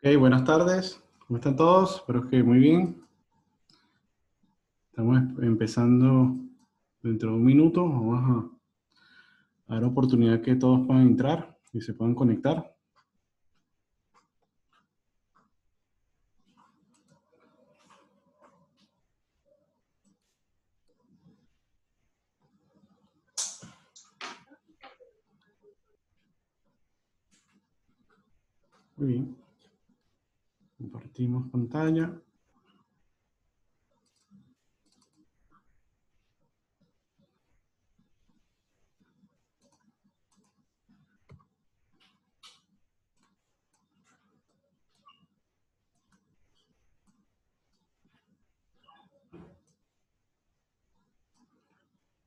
Ok, buenas tardes. ¿Cómo están todos? Espero que muy bien. Estamos empezando dentro de un minuto. Vamos a dar oportunidad que todos puedan entrar y se puedan conectar. Muy bien. Compartimos pantalla.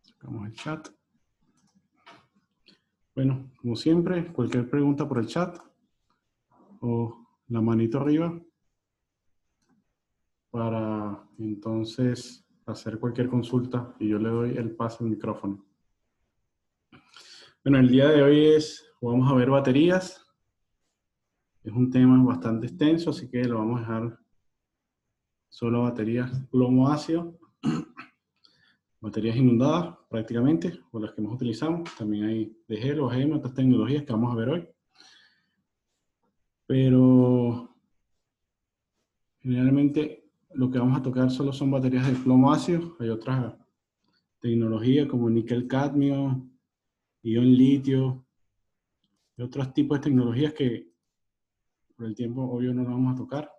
Sacamos el chat. Bueno, como siempre, cualquier pregunta por el chat o la manito arriba para entonces hacer cualquier consulta y yo le doy el paso al micrófono. Bueno, el día de hoy vamos a ver baterías. Es un tema bastante extenso, así que lo vamos a dejar solo baterías plomo ácido, baterías inundadas prácticamente, o las que más utilizamos. También hay de gel o GM, otras tecnologías que vamos a ver hoy. Pero generalmente lo que vamos a tocar solo son baterías de plomo ácido. Hay otras tecnologías como níquel cadmio, ion litio, y otros tipos de tecnologías que por el tiempo obvio no las vamos a tocar.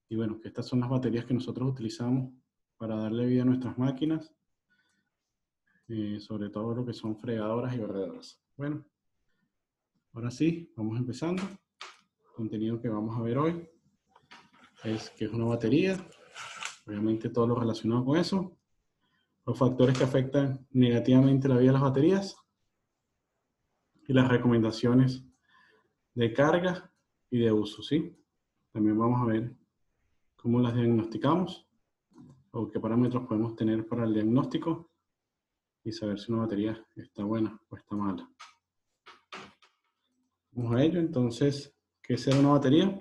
Y bueno, que estas son las baterías que nosotros utilizamos para darle vida a nuestras máquinas, sobre todo lo que son fregadoras y barredoras. Bueno, ahora sí, vamos empezando. El contenido que vamos a ver hoy es que es una batería, obviamente todo lo relacionado con eso, los factores que afectan negativamente la vida de las baterías y las recomendaciones de carga y de uso, ¿sí? También vamos a ver cómo las diagnosticamos o qué parámetros podemos tener para el diagnóstico y saber si una batería está buena o está mala. Vamos a ello, entonces, ¿qué es una batería?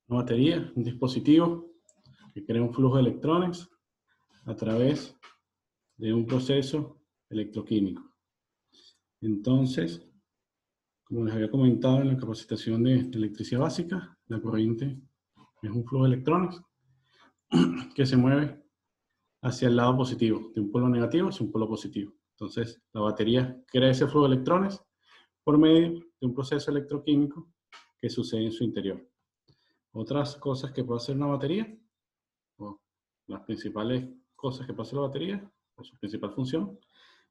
Una batería es un dispositivo que crea un flujo de electrones a través de un proceso electroquímico. Entonces, como les había comentado en la capacitación de electricidad básica, la corriente es un flujo de electrones que se mueve hacia el lado positivo, de un polo negativo hacia un polo positivo. Entonces, la batería crea ese flujo de electrones por medio de un proceso electroquímico que sucede en su interior. Otras cosas que puede hacer una batería, o las principales cosas que puede hacer la batería, o su principal función,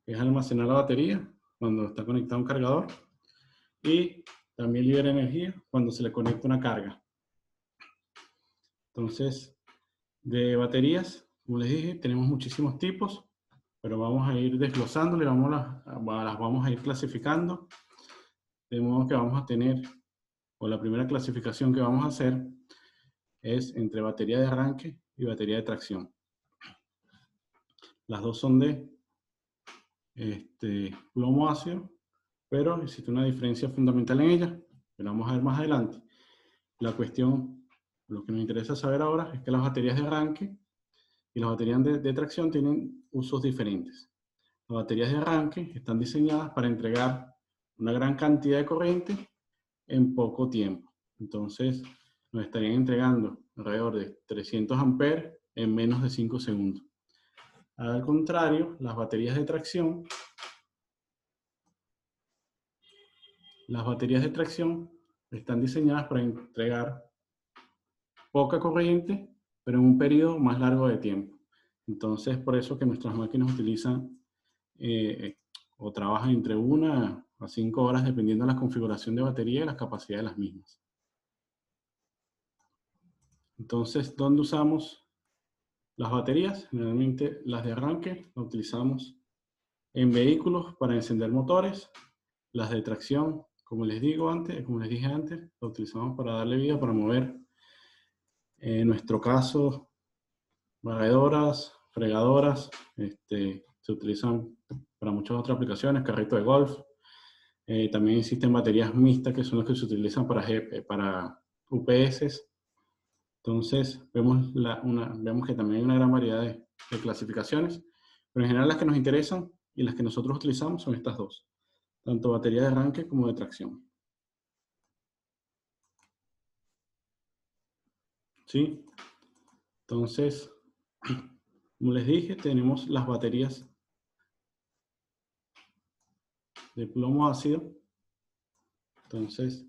es almacenar la batería cuando está conectada a un cargador y también libera energía cuando se le conecta una carga. Entonces, de baterías, como les dije, tenemos muchísimos tipos, pero vamos a ir desglosándole, las vamos a ir clasificando, de modo que vamos a tener, o la primera clasificación que vamos a hacer es entre batería de arranque y batería de tracción. Las dos son de plomo ácido, pero existe una diferencia fundamental en ellas, que la vamos a ver más adelante. La cuestión, lo que nos interesa saber ahora es que las baterías de arranque y las baterías de tracción tienen usos diferentes. Las baterías de arranque están diseñadas para entregar una gran cantidad de corriente en poco tiempo. Entonces, nos estarían entregando alrededor de 300 amperes en menos de 5 segundos. Al contrario, las baterías de tracción están diseñadas para entregar poca corriente, pero en un periodo más largo de tiempo. Entonces, por eso que nuestras máquinas utilizan o trabajan entre 1 a 5 horas dependiendo de la configuración de batería y la capacidad de las mismas. Entonces, ¿dónde usamos las baterías? Generalmente las de arranque las utilizamos en vehículos para encender motores. Las de tracción, como les dije antes, las utilizamos para darle vida, para mover, en nuestro caso, barredoras, fregadoras, se utilizan para muchas otras aplicaciones, carrito de golf. También existen baterías mixtas que son las que se utilizan para UPS. Entonces, vemos que también hay una gran variedad de clasificaciones, pero en general las que nos interesan y las que nosotros utilizamos son estas dos, tanto batería de arranque como de tracción. ¿Sí? Entonces, como les dije, tenemos las baterías de plomo ácido. Entonces,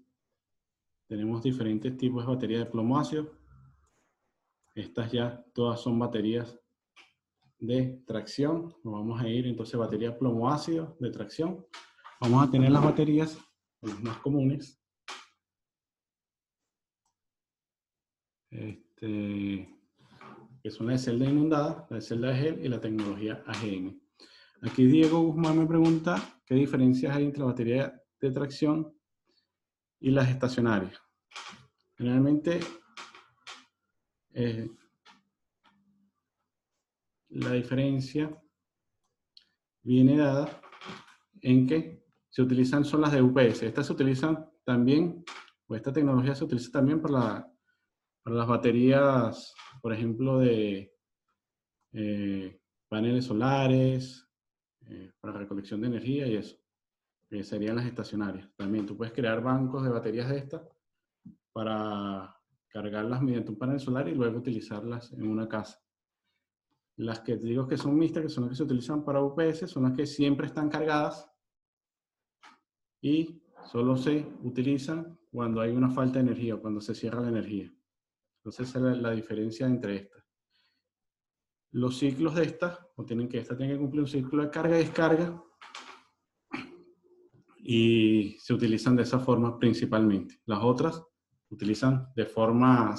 tenemos diferentes tipos de baterías de plomo ácido. Estas ya todas son baterías de tracción. Nos vamos a ir entonces batería plomo ácido de tracción. Vamos a tener las baterías, las más comunes. Que son la de celda inundada, la de celda de gel y la tecnología AGM. Aquí Diego Guzmán me pregunta qué diferencias hay entre la batería de tracción y las estacionarias. Generalmente, la diferencia viene dada en que se utilizan, son las de UPS. Estas se utilizan también, o esta tecnología se utiliza también para las baterías, por ejemplo, de paneles solares, para recolección de energía y eso, que serían las estacionarias. También tú puedes crear bancos de baterías de estas para cargarlas mediante un panel solar y luego utilizarlas en una casa. Las que digo que son mixtas, que son las que se utilizan para UPS, son las que siempre están cargadas y solo se utilizan cuando hay una falta de energía o cuando se cierra la energía. Entonces esa es la diferencia entre estas. Los ciclos de estas tienen que cumplir un ciclo de carga y descarga y se utilizan de esa forma principalmente. Las otras se utilizan de forma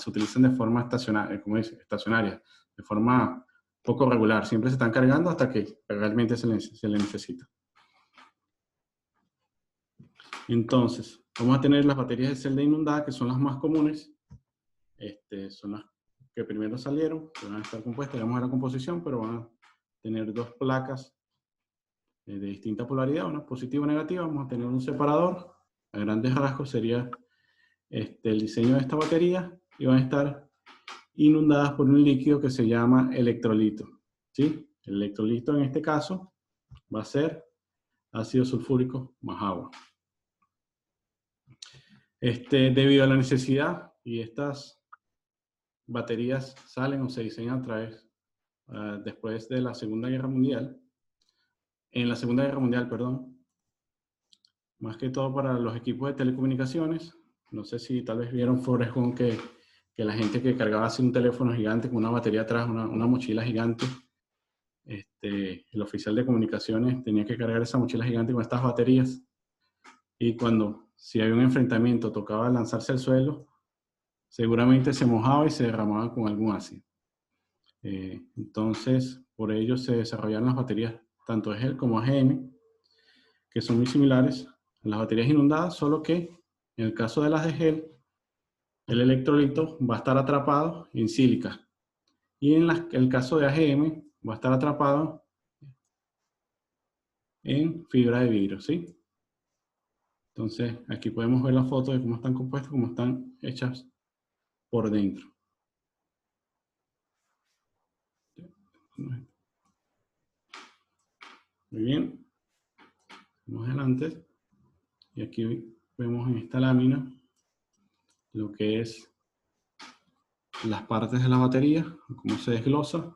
estacionaria, de forma poco regular. Siempre se están cargando hasta que realmente se le necesita. Entonces, vamos a tener las baterías de celda inundada, que son las más comunes. Son las que primero salieron, que van a estar compuestas, vamos a ver la composición, pero van a tener dos placas de distinta polaridad, una positiva y negativa. Vamos a tener un separador. A grandes rasgos sería el diseño de esta batería, y van a estar inundadas por un líquido que se llama electrolito. ¿Sí? El electrolito en este caso va a ser ácido sulfúrico más agua. Debido a la necesidad, y estas baterías salen o se diseñan después de la Segunda Guerra Mundial, más que todo para los equipos de telecomunicaciones. No sé si tal vez vieron Forrest Gump, que la gente que cargaba así un teléfono gigante con una batería atrás, una mochila gigante, el oficial de comunicaciones tenía que cargar esa mochila gigante con estas baterías, y si había un enfrentamiento, tocaba lanzarse al suelo, seguramente se mojaba y se derramaba con algún ácido. Entonces, por ello se desarrollaron las baterías tanto de gel como AGM, que son muy similares a las baterías inundadas, solo que en el caso de las de gel, el electrolito va a estar atrapado en sílica, y en el caso de AGM va a estar atrapado en fibra de vidrio, ¿sí? Entonces, aquí podemos ver la foto de cómo están compuestas, cómo están hechas por dentro. Muy bien. Vamos adelante. Y aquí vemos en esta lámina lo que es las partes de la batería, cómo se desglosa.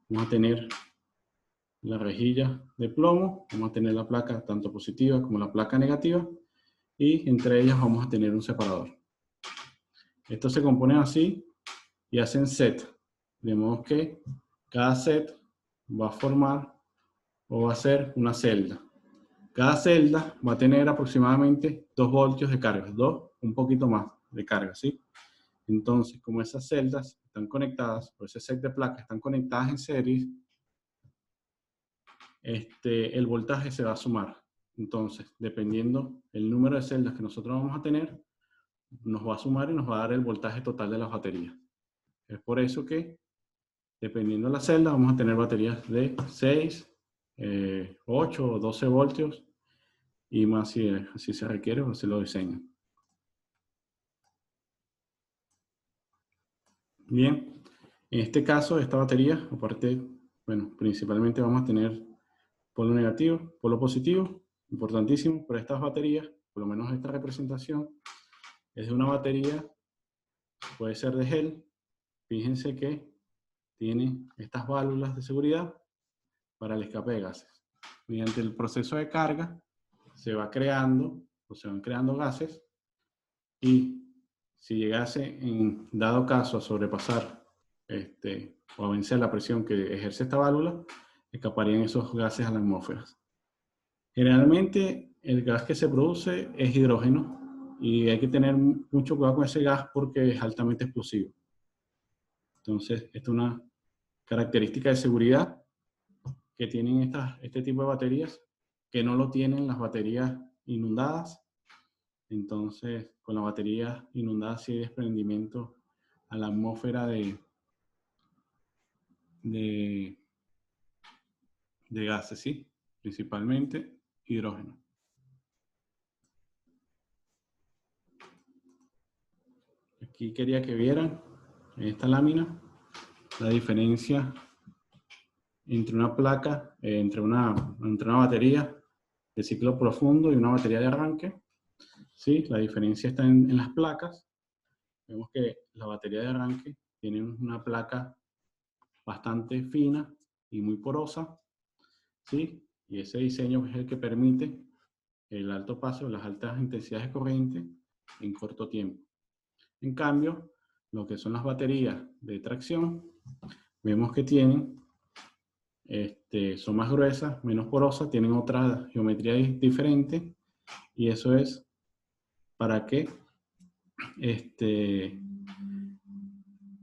Vamos a tener la rejilla de plomo, vamos a tener la placa tanto positiva como la placa negativa, y entre ellas vamos a tener un separador. Estos se componen así y hacen set, de modo que cada set va a formar o va a ser una celda. Cada celda va a tener aproximadamente 2 voltios de carga, 2, un poquito más de carga, ¿sí? Entonces, como esas celdas están conectadas, o ese set de placas están conectadas en serie, el voltaje se va a sumar. Entonces, dependiendo el número de celdas que nosotros vamos a tener, nos va a sumar y nos va a dar el voltaje total de las baterías. Es por eso que, dependiendo de la celda, vamos a tener baterías de 6, 8 o 12 voltios y más si así se requiere o se lo diseñan. Bien, en este caso, esta batería, aparte, bueno, principalmente vamos a tener polo negativo, polo positivo, importantísimo, pero estas baterías, por lo menos esta representación, es de una batería, puede ser de gel. Fíjense que tiene estas válvulas de seguridad para el escape de gases. Mediante el proceso de carga se va creando, o se van creando gases, y si llegase, en dado caso, a sobrepasar o a vencer la presión que ejerce esta válvula, escaparían esos gases a la atmósfera. Generalmente el gas que se produce es hidrógeno y hay que tener mucho cuidado con ese gas porque es altamente explosivo. Entonces, esta es una característica de seguridad que tienen este tipo de baterías, que no lo tienen las baterías inundadas. Entonces, con las baterías inundadas sí hay desprendimiento a la atmósfera de gases, ¿sí? Principalmente hidrógeno. Aquí quería que vieran en esta lámina la diferencia entre una placa, entre una batería de ciclo profundo y una batería de arranque. ¿Sí? La diferencia está en las placas. Vemos que la batería de arranque tiene una placa bastante fina y muy porosa, ¿sí? Y ese diseño es el que permite el alto paso, las altas intensidades de corriente en corto tiempo. En cambio, lo que son las baterías de tracción, vemos que tienen, son más gruesas, menos porosas, tienen otra geometría diferente, y eso es para que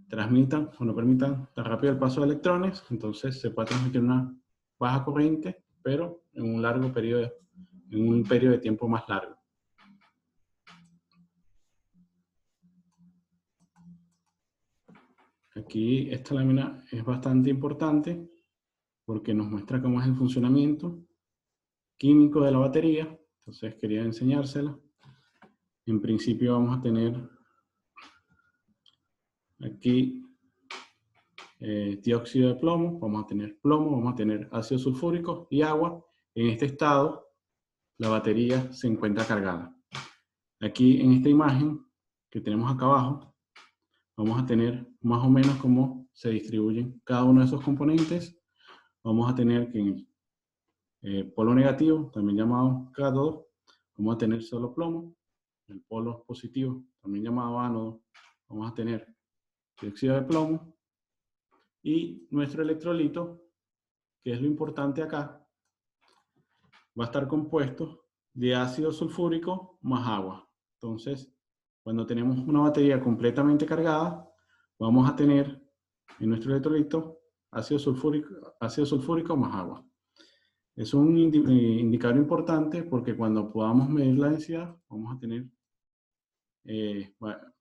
transmitan o no permitan tan rápido el paso de electrones. Entonces se puede transmitir una baja corriente, pero en un periodo de tiempo más largo. Aquí esta lámina es bastante importante porque nos muestra cómo es el funcionamiento químico de la batería. Entonces quería enseñársela. En principio vamos a tener aquí dióxido de plomo, vamos a tener ácido sulfúrico y agua. En este estado la batería se encuentra cargada. Aquí en esta imagen que tenemos acá abajo, vamos a tener más o menos cómo se distribuyen cada uno de esos componentes. Vamos a tener que en el polo negativo, también llamado cátodo, vamos a tener solo plomo. El polo positivo, también llamado ánodo, vamos a tener dióxido de plomo. Y nuestro electrolito, que es lo importante acá, va a estar compuesto de ácido sulfúrico más agua. Entonces, cuando tenemos una batería completamente cargada, vamos a tener en nuestro electrolito ácido sulfúrico más agua. Es un indicador importante porque cuando podamos medir la densidad, vamos a tener,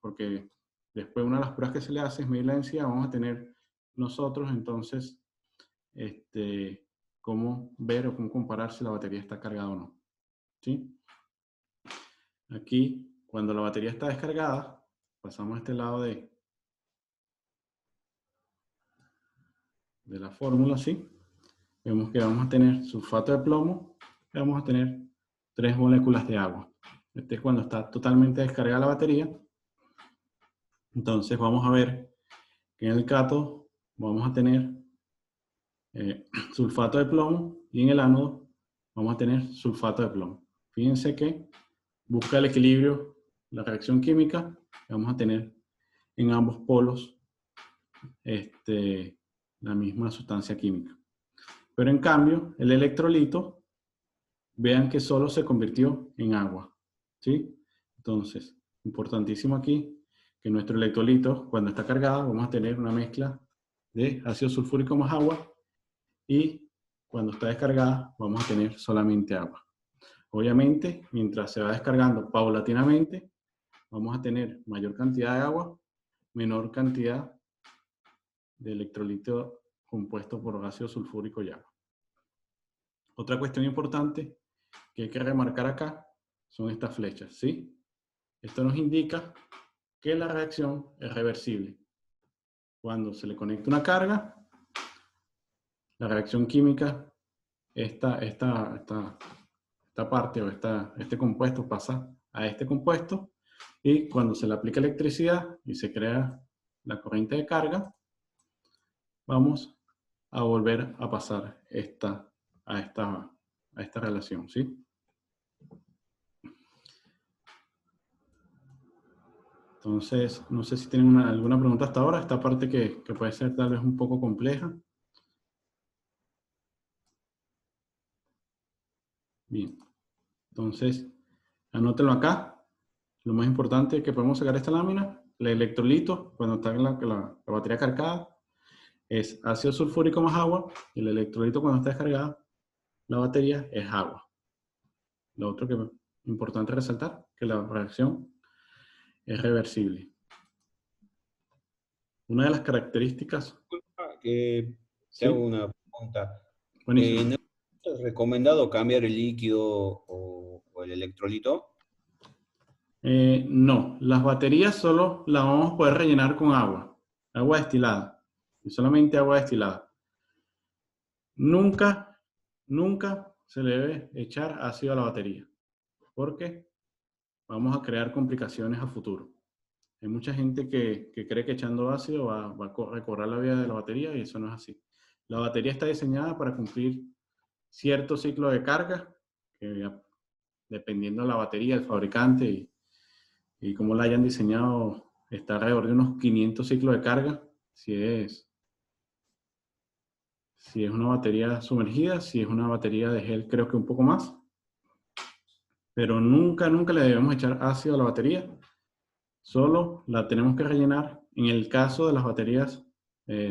porque después una de las pruebas que se le hace es medir la densidad, vamos a tener nosotros entonces cómo ver o cómo comparar si la batería está cargada o no. ¿Sí? Aquí, cuando la batería está descargada, pasamos a este lado de la fórmula, ¿sí? Vemos que vamos a tener sulfato de plomo y vamos a tener 3 moléculas de agua. Este es cuando está totalmente descargada la batería. Entonces vamos a ver que en el cátodo vamos a tener sulfato de plomo y en el ánodo vamos a tener sulfato de plomo. Fíjense que busca el equilibrio, la reacción química, vamos a tener en ambos polos la misma sustancia química. Pero en cambio, el electrolito vean que solo se convirtió en agua, ¿sí? Entonces, importantísimo aquí que nuestro electrolito, cuando está cargado, vamos a tener una mezcla de ácido sulfúrico más agua, y cuando está descargada vamos a tener solamente agua. Obviamente, mientras se va descargando paulatinamente, vamos a tener mayor cantidad de agua, menor cantidad de electrolito compuesto por ácido sulfúrico y agua. Otra cuestión importante que hay que remarcar acá son estas flechas, ¿sí? Esto nos indica que la reacción es reversible. Cuando se le conecta una carga, la reacción química, esta parte o este compuesto pasa a este compuesto, y cuando se le aplica electricidad y se crea la corriente de carga, vamos a volver a pasar a esta relación, ¿sí? Entonces, no sé si tienen alguna pregunta hasta ahora, esta parte que puede ser tal vez un poco compleja. Bien, entonces, anótenlo acá. Lo más importante es que podemos sacar esta lámina, el electrolito, cuando está en la batería cargada, es ácido sulfúrico más agua, y el electrolito cuando está descargada, la batería es agua. Lo otro que es importante resaltar, que la reacción es reversible. Una de las características... Que te hago ¿Sí? una pregunta. Buenísimo. ¿No es recomendado cambiar el líquido o el electrolito? No, las baterías solo las vamos a poder rellenar con agua destilada, y solamente agua destilada. Nunca, nunca se le debe echar ácido a la batería, porque vamos a crear complicaciones a futuro. Hay mucha gente que cree que echando ácido va a recorrer la vida de la batería, y eso no es así. La batería está diseñada para cumplir cierto ciclo de carga, que dependiendo de la batería, el fabricante y cómo la hayan diseñado, está alrededor de unos 500 ciclos de carga, si es una batería sumergida. Si es una batería de gel, creo que un poco más. Pero nunca, nunca le debemos echar ácido a la batería. Solo la tenemos que rellenar en el caso de las baterías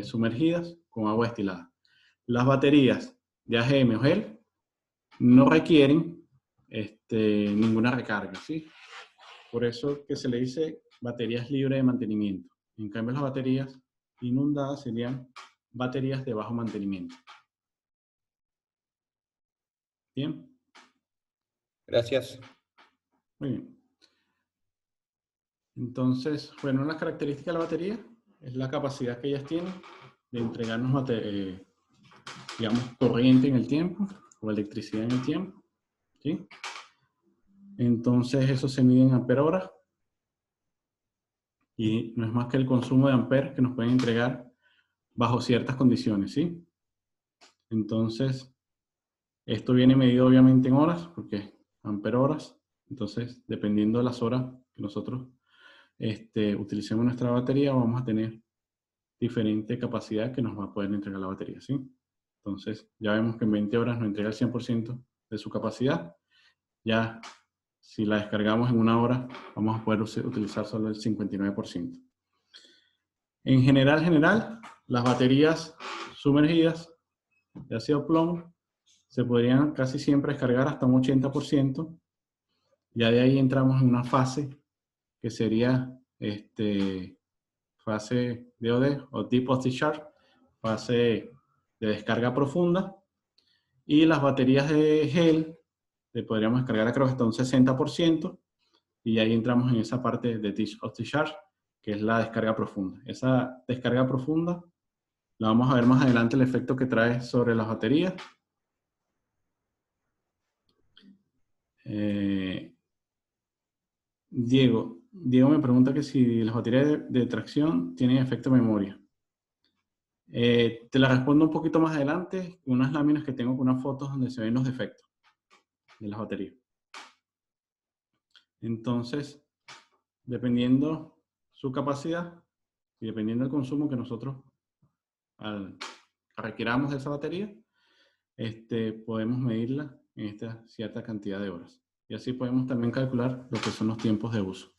sumergidas con agua destilada. Las baterías de AGM o gel no requieren ninguna recarga, ¿sí? Por eso que se le dice baterías libres de mantenimiento. En cambio, las baterías inundadas serían baterías de bajo mantenimiento. ¿Bien? Gracias. Muy bien. Entonces, bueno, una característica de la batería es la capacidad que ellas tienen de entregarnos, digamos, corriente en el tiempo o electricidad en el tiempo, ¿sí? Entonces, eso se mide en ampere-hora, y no es más que el consumo de amperes que nos pueden entregar bajo ciertas condiciones, ¿sí? Entonces, esto viene medido obviamente en horas, porque ampere-horas. Entonces, dependiendo de las horas que nosotros utilicemos nuestra batería, vamos a tener diferente capacidad que nos va a poder entregar la batería, ¿sí? Entonces, ya vemos que en 20 horas nos entrega el 100% de su capacidad. Ya, si la descargamos en una hora, vamos a poder utilizar solo el 59%. En general, las baterías sumergidas de ácido plomo se podrían casi siempre descargar hasta un 80%. Ya de ahí entramos en una fase que sería fase DOD o Deep of Discharge, fase de descarga profunda. Y las baterías de gel le podríamos descargar creo que hasta un 60%, y ahí entramos en esa parte de Deep of Discharge, que es la descarga profunda. Esa descarga profunda la vamos a ver más adelante, el efecto que trae sobre las baterías. Diego me pregunta que si las baterías de tracción tienen efecto memoria. Te la respondo un poquito más adelante, con unas láminas que tengo con unas fotos donde se ven los defectos de las baterías. Entonces, dependiendo su capacidad y dependiendo del consumo que nosotros requiramos de esa batería, podemos medirla en esta cierta cantidad de horas. Y así podemos también calcular lo que son los tiempos de uso.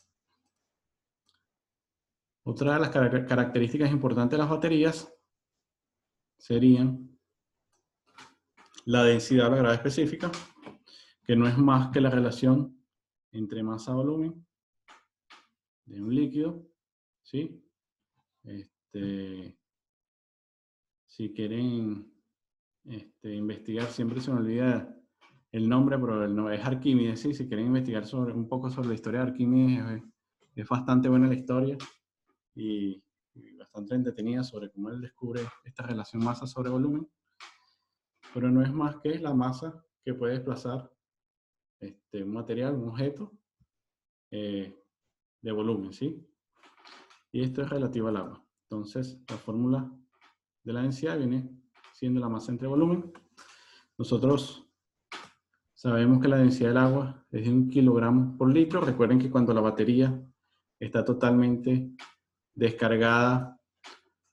Otra de las características importantes de las baterías serían la densidad o la gravedad específica, que no es más que la relación entre masa-volumen de un líquido, ¿sí? Si quieren investigar, siempre se me olvida el nombre, pero el nombre es Arquímedes, ¿sí? Si quieren investigar un poco sobre la historia de Arquímedes, es bastante buena la historia y bastante entretenida sobre cómo él descubre esta relación masa sobre volumen, pero no es más que la masa que puede desplazar un material, un objeto de volumen, ¿sí? Y esto es relativo al agua. Entonces, la fórmula de la densidad viene siendo la masa entre volumen. Nosotros sabemos que la densidad del agua es de 1 kilogramo por litro. Recuerden que cuando la batería está totalmente descargada,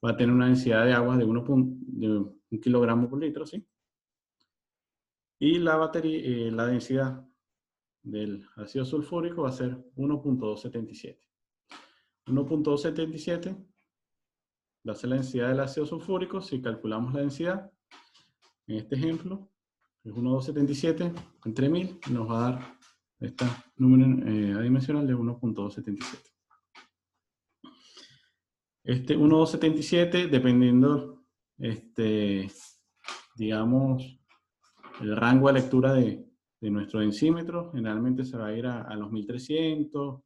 va a tener una densidad de agua de 1 kilogramo por litro, ¿sí? Y la densidad del ácido sulfúrico va a ser 1.277. 1.277 va a ser la densidad del ácido sulfúrico. Si calculamos la densidad, en este ejemplo, es 1.277 entre 1000, nos va a dar este número adimensional de 1.277. Este 1.277, dependiendo, digamos, el rango de lectura de nuestro densímetro, generalmente se va a ir a los 1300,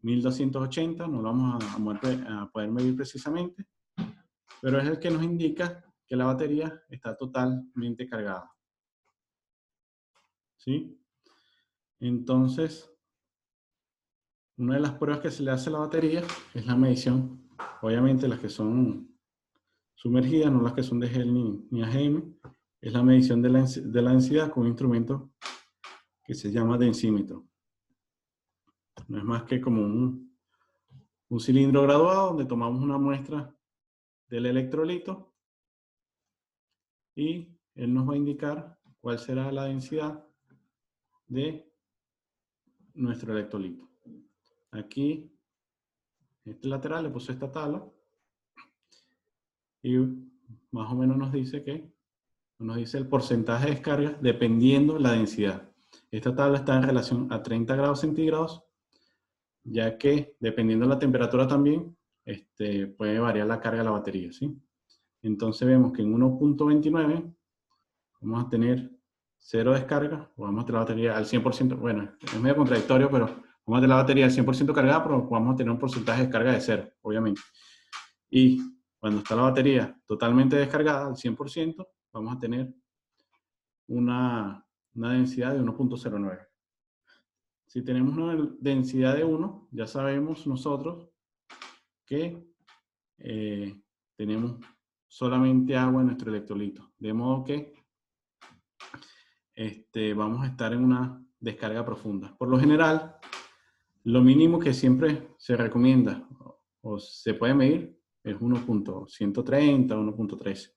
1280, no lo vamos a poder medir precisamente, pero es el que nos indica que la batería está totalmente cargada. ¿Sí? Entonces, una de las pruebas que se le hace a la batería es la medición, obviamente las que son sumergidas, no las que son de gel ni AGM, es la medición de la densidad con un instrumento que se llama densímetro. No es más que como un cilindro graduado donde tomamos una muestra del electrolito y él nos va a indicar cuál será la densidad de nuestro electrolito. Aquí, este lateral le puse esta tabla y más o menos nos dice el porcentaje de descarga dependiendo de la densidad. Esta tabla está en relación a 30 grados centígrados, ya que dependiendo de la temperatura también puede variar la carga de la batería, ¿sí? Entonces vemos que en 1.29 vamos a tener 0 descarga, o vamos a tener la batería al 100%, bueno, es medio contradictorio, pero vamos a tener la batería al 100% cargada, pero vamos a tener un porcentaje de descarga de 0, obviamente. Y cuando está la batería totalmente descargada al 100%, vamos a tener una densidad de 1.09. Si tenemos una densidad de 1, ya sabemos nosotros que tenemos solamente agua en nuestro electrolito. De modo que vamos a estar en una descarga profunda. Por lo general, lo mínimo que siempre se recomienda o se puede medir es 1.130, 1.13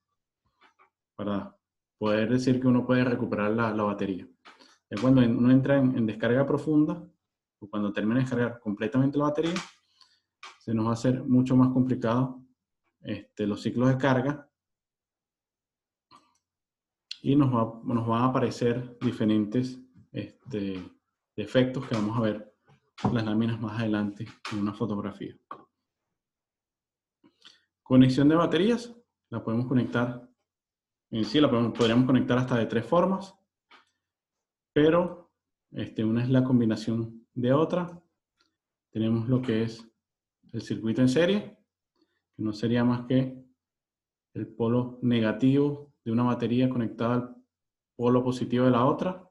para poder decir que uno puede recuperar la batería. Ya cuando uno entra en descarga profunda, o cuando termina de descargar completamente la batería, se nos va a hacer mucho más complicado los ciclos de carga y nos van a aparecer diferentes defectos que vamos a ver en las láminas más adelante en una fotografía. Conexión de baterías, la podemos conectar, en sí podríamos conectar hasta de 3 formas, pero una es la combinación de otra. Tenemos lo que es el circuito en serie, que no sería más que el polo negativo de una batería conectada al polo positivo de la otra,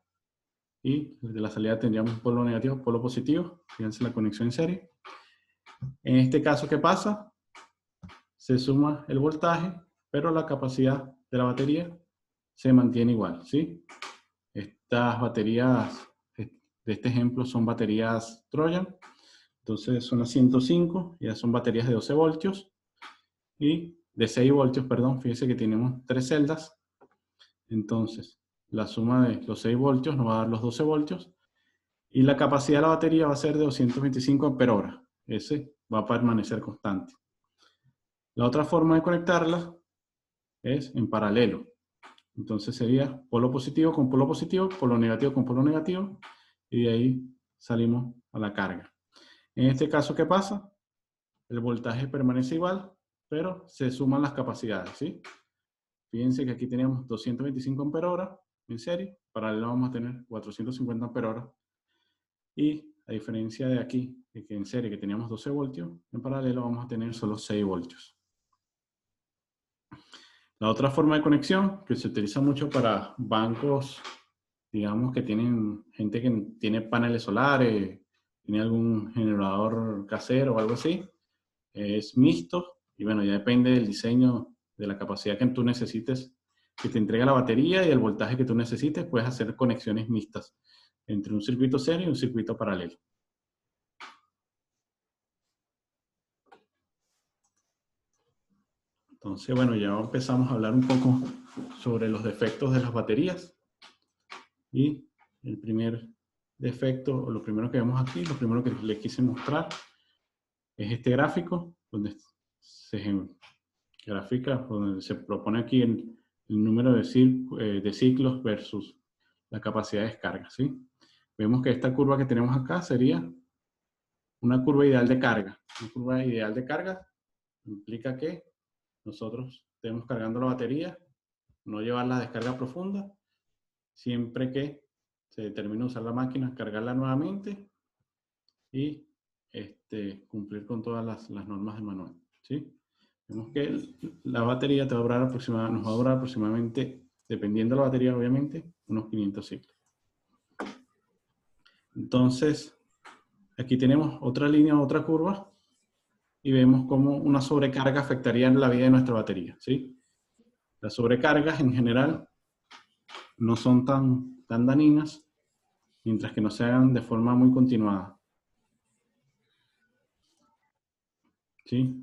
y de la salida tendríamos un polo negativo, polo positivo. Fíjense la conexión en serie. En este caso, ¿qué pasa? Se suma el voltaje, pero la capacidad de la batería se mantiene igual, ¿sí? Estas baterías de este ejemplo son baterías Trojan, entonces son las 105, ya son baterías de 12 voltios, y de 6 voltios, perdón, fíjense que tenemos 3 celdas, entonces la suma de los 6 voltios nos va a dar los 12 voltios. Y la capacidad de la batería va a ser de 225 ampere-hora. Ese va a permanecer constante. La otra forma de conectarla es en paralelo. Entonces sería polo positivo, polo negativo con polo negativo, y de ahí salimos a la carga. En este caso, ¿qué pasa? El voltaje permanece igual, pero se suman las capacidades, ¿sí? Fíjense que aquí teníamos 225 ampere-hora en serie, paralelo vamos a tener 450 ampere-hora. Y a diferencia de aquí, de que en serie que teníamos 12 voltios, en paralelo vamos a tener solo 6 voltios. La otra forma de conexión, que se utiliza mucho para bancos, digamos que tienen gente que tiene paneles solares, tiene algún generador casero o algo así, es mixto, y bueno, ya depende del diseño, de la capacidad que tú necesites, que te entrega la batería y el voltaje que tú necesites, puedes hacer conexiones mixtas entre un circuito serie y un circuito paralelo. Entonces, bueno, ya empezamos a hablar un poco sobre los defectos de las baterías. Y el primer defecto, o lo primero que vemos aquí, lo primero que les quise mostrar, es este gráfico, donde se grafica, donde se propone aquí el número de ciclos versus la capacidad de descarga, ¿sí? Vemos que esta curva que tenemos acá sería una curva ideal de carga. Una curva ideal de carga implica que nosotros estemos cargando la batería, no llevar la descarga profunda, siempre que se determine usar la máquina, cargarla nuevamente y cumplir con todas las normas del manual, ¿sí? Vemos que la batería nos va a durar aproximadamente, dependiendo de la batería obviamente, unos 500 ciclos. Entonces, aquí tenemos otra línea, otra curva, y vemos cómo una sobrecarga afectaría en la vida de nuestra batería, ¿sí? Las sobrecargas en general no son tan dañinas, mientras que no se hagan de forma muy continuada, ¿sí?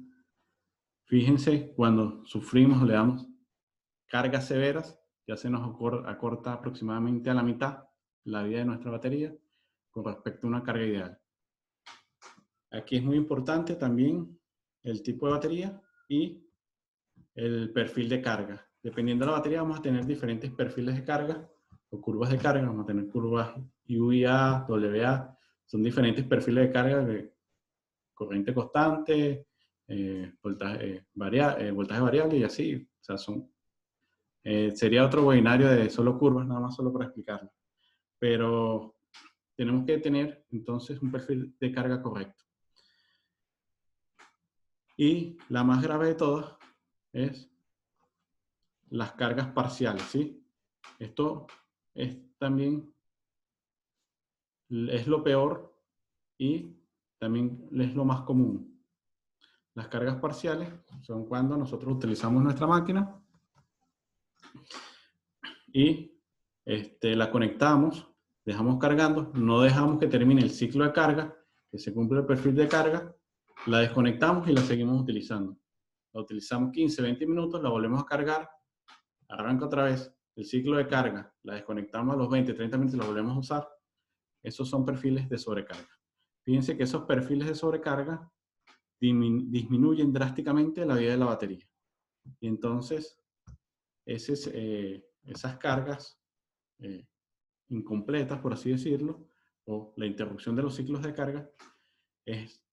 Fíjense, cuando sufrimos o le damos cargas severas, ya se nos acorta aproximadamente a la mitad la vida de nuestra batería con respecto a una carga ideal. Aquí es muy importante también el tipo de batería y el perfil de carga. Dependiendo de la batería vamos a tener diferentes perfiles de carga o curvas de carga. Vamos a tener curvas UIA, WA, son diferentes perfiles de carga de corriente constante, voltaje variable y así. O sea, sería otro webinario de solo curvas, nada más solo para explicarlo. Pero tenemos que tener entonces un perfil de carga correcto. Y la más grave de todas es las cargas parciales, ¿sí? Esto es también es lo peor y también es lo más común. Las cargas parciales son cuando nosotros utilizamos nuestra máquina y la conectamos, dejamos cargando, no dejamos que termine el ciclo de carga, que se cumple el perfil de carga, la desconectamos y la seguimos utilizando. La utilizamos 15, 20 minutos, la volvemos a cargar, arranca otra vez el ciclo de carga, la desconectamos a los 20, 30 minutos y la volvemos a usar. Esos son perfiles de sobrecarga. Fíjense que esos perfiles de sobrecarga disminuyen drásticamente la vida de la batería. Y entonces, esas cargas incompletas, por así decirlo, o la interrupción de los ciclos de carga, es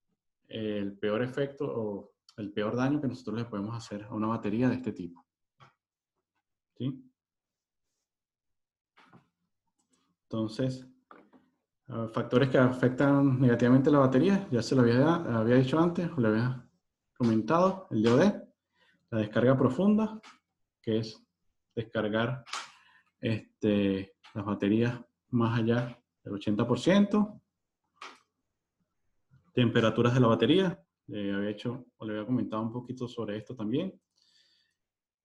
el peor efecto o el peor daño que nosotros le podemos hacer a una batería de este tipo. ¿Sí? Entonces, factores que afectan negativamente la batería, ya se lo había dicho antes, o le había comentado, el DOD, la descarga profunda, que es descargar las baterías más allá del 80%, temperaturas de la batería, le había comentado un poquito sobre esto también.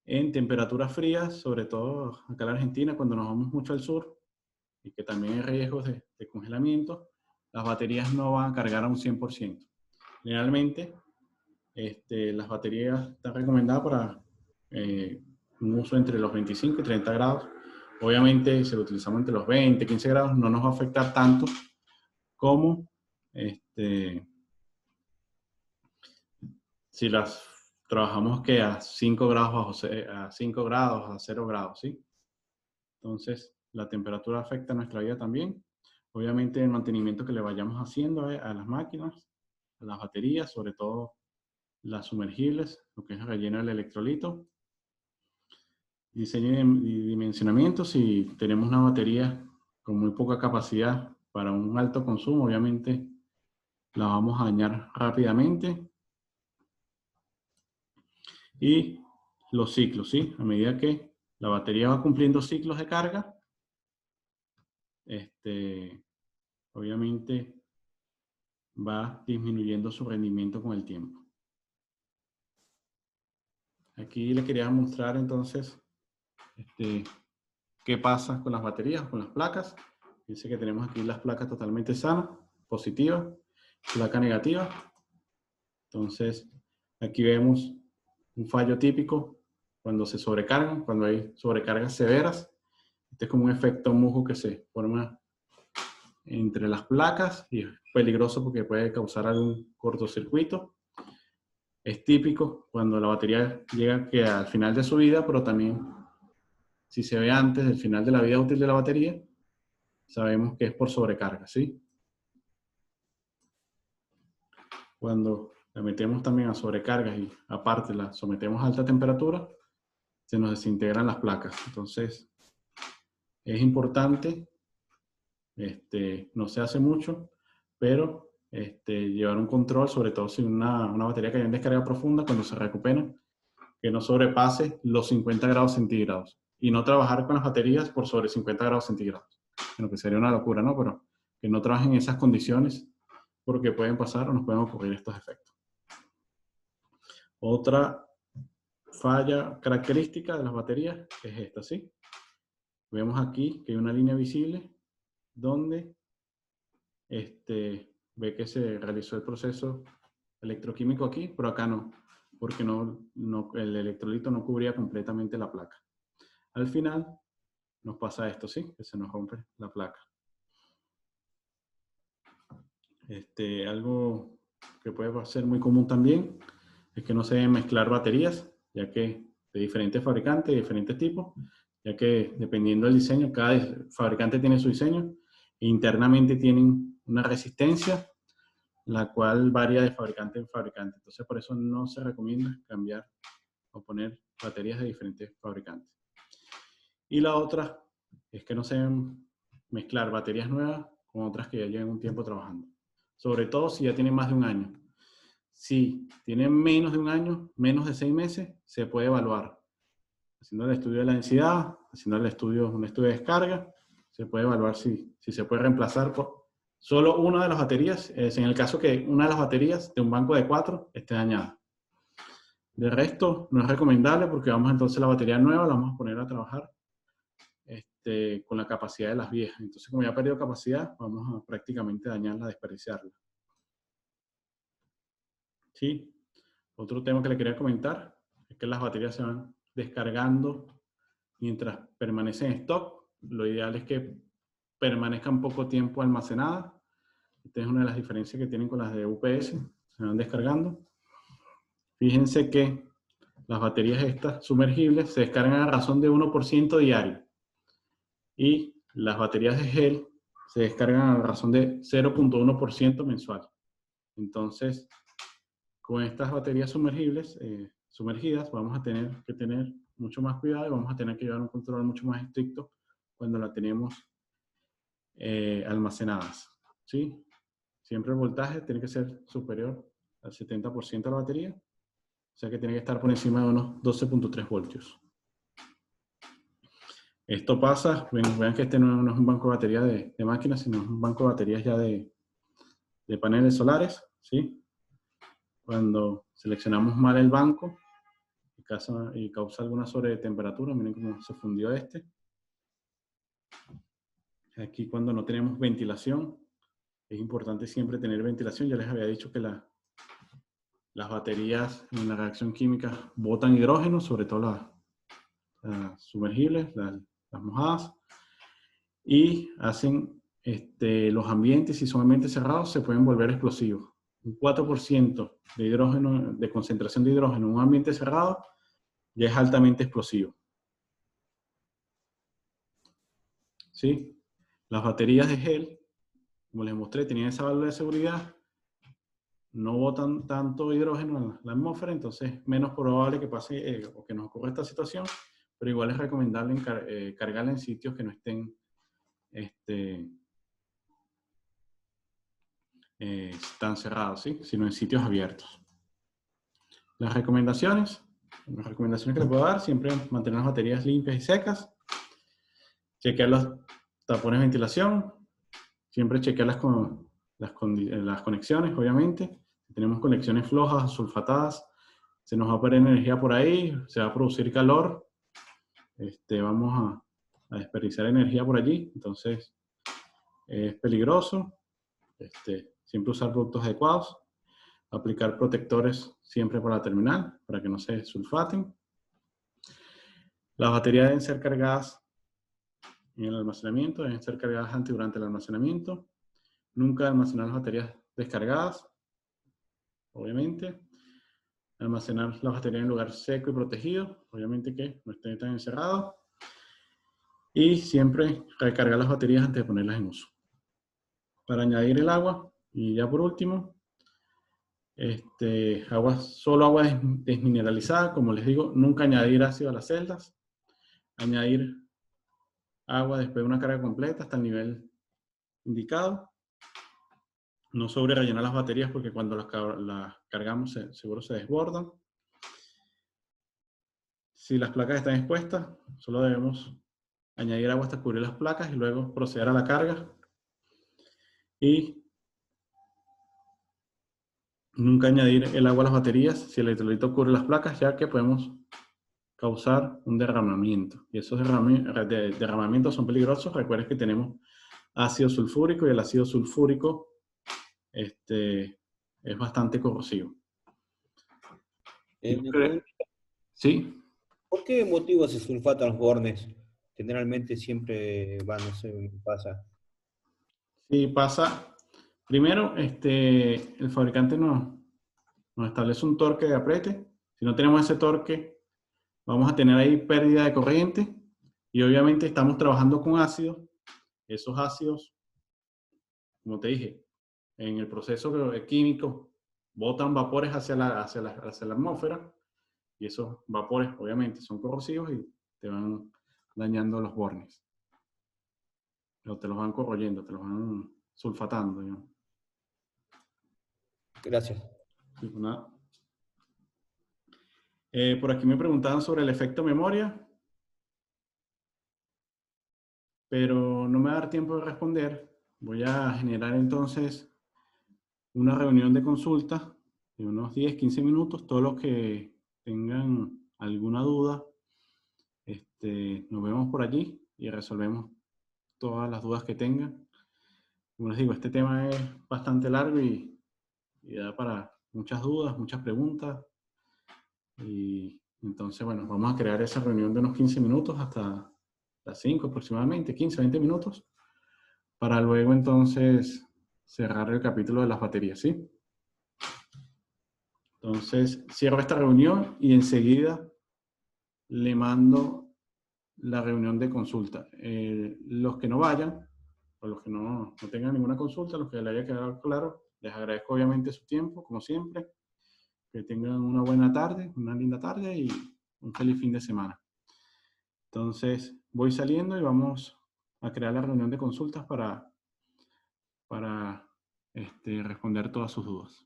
En temperaturas frías, sobre todo acá en la Argentina, cuando nos vamos mucho al sur, y que también hay riesgos de congelamiento, las baterías no van a cargar a un 100%. Generalmente, las baterías están recomendadas para un uso entre los 25 y 30 grados, obviamente, si lo utilizamos entre los 20, 15 grados, no nos va a afectar tanto como si las trabajamos que a 5 grados, a 5 grados, a 0 grados, ¿sí? Entonces, la temperatura afecta a nuestra vida también. Obviamente, el mantenimiento que le vayamos haciendo a las máquinas, a las baterías, sobre todo las sumergibles, lo que es el relleno del electrolito. Diseño y dimensionamiento, si tenemos una batería con muy poca capacidad para un alto consumo, obviamente la vamos a dañar rápidamente. Y los ciclos, ¿sí? A medida que la batería va cumpliendo ciclos de carga, obviamente va disminuyendo su rendimiento con el tiempo. Aquí le quería mostrar entonces qué pasa con las baterías, con las placas. Dice que tenemos aquí las placas totalmente sanas, positivas, placa negativa. Entonces, aquí vemos un fallo típico cuando se sobrecargan, cuando hay sobrecargas severas. Este es como un efecto Moore que se forma entre las placas y es peligroso porque puede causar algún cortocircuito. Es típico cuando la batería llega que al final de su vida, pero también si se ve antes del final de la vida útil de la batería, sabemos que es por sobrecarga, ¿sí? Cuando la metemos también a sobrecargas y aparte la sometemos a alta temperatura, se nos desintegran las placas. Entonces, es importante, no se hace mucho, pero llevar un control, sobre todo si una batería que hay en descarga profunda, cuando se recupera, que no sobrepase los 50 grados centígrados. Y no trabajar con las baterías por sobre 50 grados centígrados. Bueno, que sería una locura, ¿no? Pero que no trabajen en esas condiciones porque pueden pasar o nos pueden ocurrir estos efectos. Otra falla característica de las baterías es esta, ¿sí? Vemos aquí que hay una línea visible donde ve que se realizó el proceso electroquímico aquí, pero acá no, porque el electrolito no cubría completamente la placa. Al final nos pasa esto, ¿sí? Que se nos rompe la placa. Algo que puede ser muy común también es que no se deben mezclar baterías, ya que de diferentes fabricantes, de diferentes tipos, ya que dependiendo del diseño, cada fabricante tiene su diseño e internamente tienen una resistencia, la cual varía de fabricante en fabricante. Entonces, por eso no se recomienda cambiar o poner baterías de diferentes fabricantes. Y la otra es que no se deben mezclar baterías nuevas con otras que ya llevan un tiempo trabajando. Sobre todo si ya tienen más de un año. Si tienen menos de un año, menos de 6 meses, se puede evaluar. Haciendo el estudio de la densidad, haciendo un estudio de descarga, se puede evaluar si se puede reemplazar por solo una de las baterías, en el caso que una de las baterías de un banco de 4 esté dañada. De resto, no es recomendable porque vamos entonces la batería nueva, la vamos a poner a trabajar con la capacidad de las viejas. Entonces, como ya ha perdido capacidad, vamos a prácticamente dañarla, desperdiciarla. ¿Sí? Otro tema que le quería comentar es que las baterías se van descargando mientras permanecen en stock. Lo ideal es que permanezcan poco tiempo almacenadas. Esta es una de las diferencias que tienen con las de UPS. Se van descargando. Fíjense que las baterías estas sumergibles se descargan a razón de 1% diario. Y las baterías de gel se descargan a razón de 0.1% mensual. Entonces, con estas baterías sumergidas, vamos a tener que tener mucho más cuidado y vamos a tener que llevar un control mucho más estricto cuando la tenemos almacenadas, ¿sí? Siempre el voltaje tiene que ser superior al 70% de la batería, o sea que tiene que estar por encima de unos 12.3 voltios. Esto pasa, vean que este no es un banco de batería de máquinas, sino es un banco de baterías ya de paneles solares, ¿sí? Cuando seleccionamos mal el banco y causa alguna sobretemperatura, miren cómo se fundió este. Aquí cuando no tenemos ventilación, es importante siempre tener ventilación. Ya les había dicho que las baterías en la reacción química botan hidrógeno, sobre todo las sumergibles, las mojadas, y hacen los ambientes, si son ambientes cerrados, se pueden volver explosivos. Un 4% de hidrógeno, de concentración de hidrógeno en un ambiente cerrado, ya es altamente explosivo. ¿Sí? Las baterías de gel, como les mostré, tenían esa válvula de seguridad, no botan tanto hidrógeno en la atmósfera, entonces es menos probable que pase o que nos ocurra esta situación, pero igual es recomendable cargarla en sitios que no estén tan cerrados, ¿sí? Sino en sitios abiertos. Las recomendaciones que les puedo dar, siempre mantener las baterías limpias y secas, chequear los tapones de ventilación, siempre chequear las conexiones, obviamente. Si tenemos conexiones flojas o sulfatadas, se nos va a perder energía por ahí, se va a producir calor, vamos a desperdiciar energía por allí, entonces es peligroso. Siempre usar productos adecuados, aplicar protectores siempre para la terminal, para que no se sulfaten. Las baterías deben ser cargadas en el almacenamiento, deben ser cargadas antes y durante el almacenamiento. Nunca almacenar las baterías descargadas, obviamente. Almacenar las baterías en un lugar seco y protegido, obviamente que no estén tan encerrados. Y siempre recargar las baterías antes de ponerlas en uso. Para añadir el agua, y ya por último, solo agua desmineralizada, como les digo, nunca añadir ácido a las celdas, añadir agua después de una carga completa hasta el nivel indicado, no sobre rellenar las baterías porque cuando las cargamos seguro se desbordan. Si las placas están expuestas, solo debemos añadir agua hasta cubrir las placas y luego proceder a la carga. Y nunca añadir el agua a las baterías si el electrolito cubre las placas, ya que podemos causar un derramamiento. Y esos derramamientos son peligrosos. Recuerden que tenemos ácido sulfúrico y el ácido sulfúrico es bastante corrosivo. ¿Sí? ¿Por qué motivo se sulfatan los bornes? Generalmente siempre no sé, pasa. Sí, pasa. Primero, el fabricante nos establece un torque de aprete. Si no tenemos ese torque, vamos a tener ahí pérdida de corriente. Y obviamente estamos trabajando con ácidos. Esos ácidos, como te dije, en el proceso químico, botan vapores hacia la atmósfera. Y esos vapores, obviamente, son corrosivos y te van dañando los bornes. O te los van corroyendo, te los van sulfatando, digamos. Gracias. Sí, pues nada. Por aquí me preguntaban sobre el efecto memoria, pero no me va a dar tiempo de responder. Voy a generar entonces una reunión de consulta de unos 10, 15 minutos. Todos los que tengan alguna duda, nos vemos por allí y resolvemos todas las dudas que tengan. Como les digo, este tema es bastante largo y da para muchas dudas, muchas preguntas. Y entonces, bueno, vamos a crear esa reunión de unos 15 minutos hasta las 5 aproximadamente, 15, 20 minutos, para luego entonces cerrar el capítulo de las baterías, ¿sí? Entonces, cierro esta reunión y enseguida le mando la reunión de consulta. Los que no vayan, o los que no tengan ninguna consulta, los que les haya quedado claro, les agradezco obviamente su tiempo, como siempre. Que tengan una buena tarde, una linda tarde y un feliz fin de semana. Entonces, voy saliendo y vamos a crear la reunión de consultas para responder todas sus dudas.